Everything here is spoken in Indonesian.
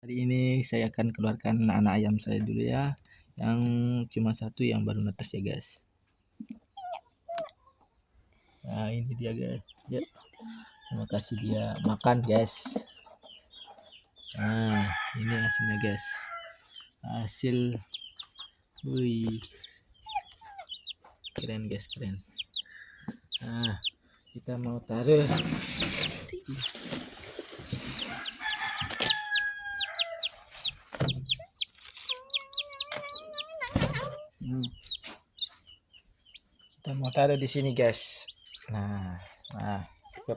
Hari ini saya akan keluarkan anak ayam saya dulu ya, yang cuma satu yang baru netes ya guys. Nah ini dia guys, ya. Terima kasih dia makan guys. Nah ini hasilnya guys, hasil, wih, keren guys, keren. Nah kita mau taruh. Kita mau taruh di sini guys. Nah cukup.